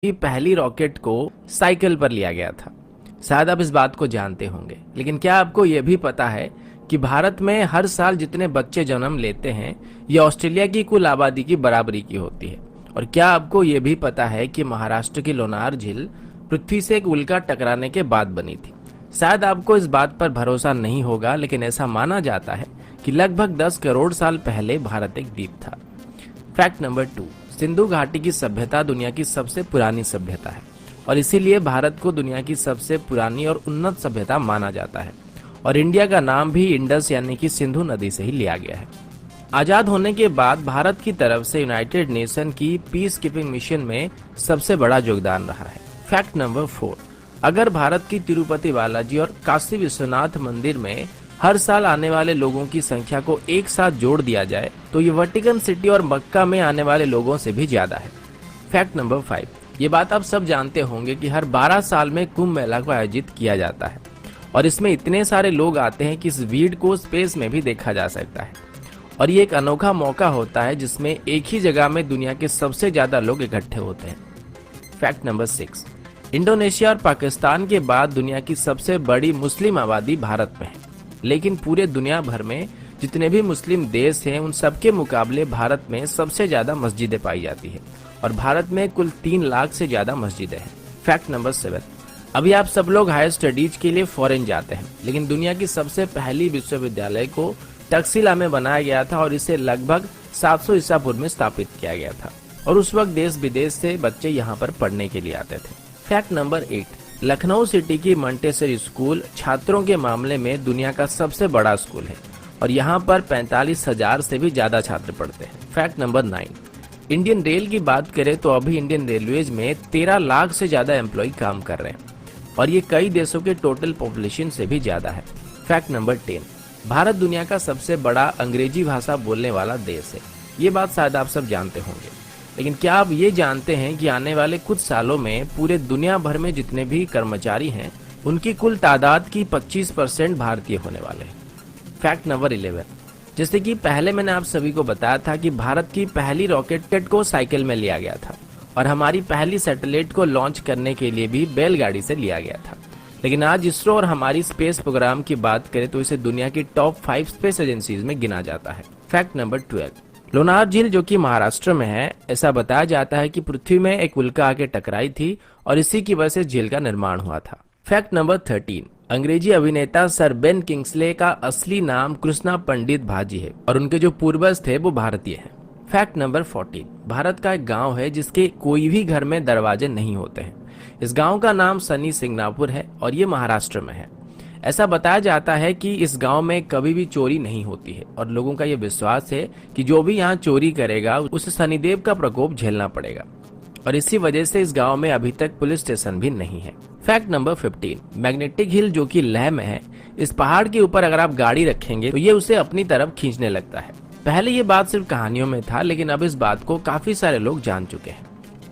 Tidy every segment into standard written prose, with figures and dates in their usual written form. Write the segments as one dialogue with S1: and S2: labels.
S1: की पहली रॉकेट को साइकिल पर लिया गया था। शायद आप इस बात को जानते होंगे, लेकिन क्या आपको यह भी पता है कि भारत में हर साल जितने बच्चे जन्म लेते हैं ये ऑस्ट्रेलिया की कुल आबादी की बराबरी की होती है। और क्या आपको यह भी पता है कि महाराष्ट्र की लोनार झील पृथ्वी से एक उल्का टकराने के बाद बनी थी। शायद आपको इस बात पर भरोसा नहीं होगा, लेकिन ऐसा माना जाता है कि लगभग 10 करोड़ साल पहले भारत एक द्वीप था। फैक्ट नंबर 2, सिंधु घाटी की सभ्यता दुनिया की सबसे पुरानी सभ्यता है और इसीलिए भारत को दुनिया की सबसे पुरानी और उन्नत सभ्यता माना जाता है। और इंडिया का नाम भी इंडस यानी कि सिंधु नदी से ही लिया गया है। आजाद होने के बाद भारत की तरफ से यूनाइटेड नेशन की पीस कीपिंग मिशन में सबसे बड़ा योगदान रहा है। फैक्ट नंबर 4, अगर भारत की तिरुपति बालाजी और काशी विश्वनाथ मंदिर में हर साल आने वाले लोगों की संख्या को एक साथ जोड़ दिया जाए तो ये वेटिकन सिटी और मक्का में आने वाले लोगों से भी ज्यादा है। फैक्ट नंबर 5, ये बात आप सब जानते होंगे कि हर 12 साल में कुंभ मेला को आयोजित किया जाता है और इसमें इतने सारे लोग आते हैं कि इस भीड़ को स्पेस में भी देखा जा सकता है। और ये एक अनोखा मौका होता है जिसमें एक ही जगह में दुनिया के सबसे ज्यादा लोग इकट्ठे होते हैं। फैक्ट नंबर 6, इंडोनेशिया और पाकिस्तान के बाद दुनिया की सबसे बड़ी मुस्लिम आबादी भारत में है, लेकिन पूरे दुनिया भर में जितने भी मुस्लिम देश हैं उन सबके मुकाबले भारत में सबसे ज्यादा मस्जिदें पाई जाती है और भारत में कुल 3 लाख से ज्यादा मस्जिदें हैं। फैक्ट नंबर 7, अभी आप सब लोग हायर स्टडीज के लिए फॉरेन जाते हैं, लेकिन दुनिया की सबसे पहली विश्वविद्यालय को तक्षशिला में बनाया गया था और इसे लगभग 700 ईसा पूर्व में स्थापित किया गया था और उस वक्त देश विदेश से बच्चे यहाँ पर पढ़ने के लिए आते थे। फैक्ट नंबर 8, लखनऊ सिटी की मंटेसरी स्कूल छात्रों के मामले में दुनिया का सबसे बड़ा स्कूल है और यहाँ पर 45,000 से भी ज्यादा छात्र पढ़ते हैं। फैक्ट नंबर 9, इंडियन रेल की बात करें तो अभी इंडियन रेलवेज में 13 लाख से ज्यादा एम्प्लॉय काम कर रहे हैं और ये कई देशों के टोटल पॉपुलेशन से भी ज्यादा है। फैक्ट नंबर 10, भारत दुनिया का सबसे बड़ा अंग्रेजी भाषा बोलने वाला देश है। ये बात शायद आप सब जानते होंगे, लेकिन क्या आप ये जानते हैं कि आने वाले कुछ सालों में पूरे दुनिया भर में जितने भी कर्मचारी हैं उनकी कुल तादाद की 25% भारतीय होने वाले हैं। फैक्ट नंबर 11, जैसे कि पहले मैंने आप सभी को बताया था कि भारत की पहली रॉकेट को साइकिल में लिया गया था और हमारी पहली सैटेलाइट को लॉन्च करने के लिए भी बैलगाड़ी से लिया गया था, लेकिन आज इसरो और हमारी स्पेस प्रोग्राम की बात करें तो इसे दुनिया की टॉप 5 स्पेस एजेंसीज में गिना जाता है। फैक्ट नंबर 12, लोनार झील जो कि महाराष्ट्र में है, ऐसा बताया जाता है कि पृथ्वी में एक उल्का आके टकराई थी और इसी की वजह से झील का निर्माण हुआ था। फैक्ट नंबर 13, अंग्रेजी अभिनेता सर बेन किंग्सले का असली नाम कृष्णा पंडित भाजी है और उनके जो पूर्वज थे वो भारतीय हैं। फैक्ट नंबर 14, भारत का एक गांव है जिसके कोई भी घर में दरवाजे नहीं होते हैं। इस गांव का नाम सनी सिंगनापुर है और ये महाराष्ट्र में है। ऐसा बताया जाता है कि इस गांव में कभी भी चोरी नहीं होती है और लोगों का ये विश्वास है कि जो भी यहाँ चोरी करेगा उसे शनिदेव का प्रकोप झेलना पड़ेगा और इसी वजह से इस गांव में अभी तक पुलिस स्टेशन भी नहीं है। फैक्ट नंबर 15, मैग्नेटिक हिल जो कि लेह में है, इस पहाड़ के ऊपर अगर आप गाड़ी रखेंगे तो ये उसे अपनी तरफ खींचने लगता है। पहले ये बात सिर्फ कहानियों में था, लेकिन अब इस बात को काफी सारे लोग जान चुके हैं।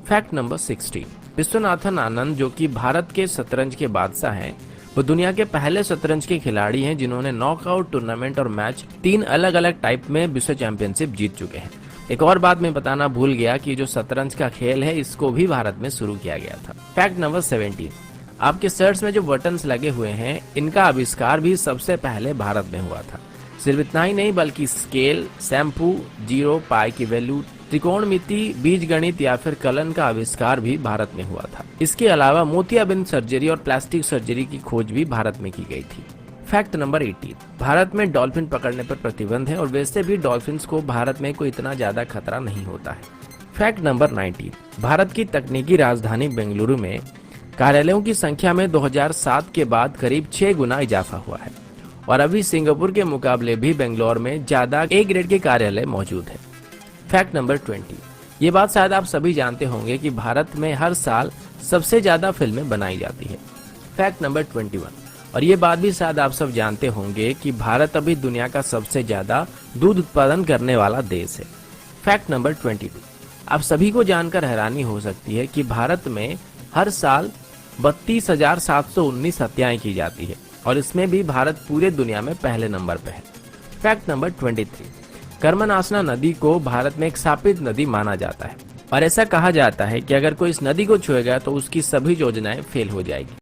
S1: फैक्ट नंबर 16, विश्वनाथन आनंद जो कि भारत के शतरंज के बादशाह हैं, वो दुनिया के पहले शतरंज के खिलाड़ी हैं जिन्होंने नॉकआउट टूर्नामेंट और मैच 3 अलग अलग टाइप में विश्व चैंपियनशिप जीत चुके हैं। एक और बात मैं बताना भूल गया कि जो शतरंज का खेल है इसको भी भारत में शुरू किया गया था। फैक्ट नंबर 17, आपके शर्ट्स में जो बटन्स लगे हुए हैं इनका आविष्कार भी सबसे पहले भारत में हुआ था। सिर्फ इतना ही नहीं बल्कि स्केल, शैम्पू, जीरो, पाई की वैल्यू, त्रिकोणमिति, बीज गणित या फिर कलन का आविष्कार भी भारत में हुआ था। इसके अलावा मोतियाबिंद सर्जरी और प्लास्टिक सर्जरी की खोज भी भारत में की गई थी। फैक्ट नंबर 18, भारत में डॉल्फिन पकड़ने पर प्रतिबंध है और वैसे भी डॉल्फिन्स को भारत में कोई इतना ज्यादा खतरा नहीं होता है। फैक्ट नंबर 19, भारत की तकनीकी राजधानी बेंगलुरु में कार्यालयों की संख्या में 2007 के बाद करीब 6 गुना इजाफा हुआ है और अभी सिंगापुर के मुकाबले भी बेंगलोर में ज्यादा ए ग्रेड के कार्यालय मौजूद है। फैक्ट नंबर 20, ये बात शायद आप सभी जानते होंगे कि भारत में हर साल सबसे ज्यादा फिल्में बनाई जाती है। फैक्ट नंबर 21, और ये बात भी शायद आप सब जानते होंगे कि भारत अभी दुनिया का सबसे ज्यादा दूध उत्पादन करने वाला देश है। फैक्ट नंबर 22, आप सभी को जानकर हैरानी हो सकती है कि भारत में हर साल 32,719 हत्याएं की जाती है और इसमें भी भारत पूरे दुनिया में पहले नंबर पर है। फैक्ट नंबर 23, कर्मनाशना नदी को भारत में एक शापित नदी माना जाता है और ऐसा कहा जाता है कि अगर कोई इस नदी को छुएगा तो उसकी सभी योजनाएं फेल हो जाएगी।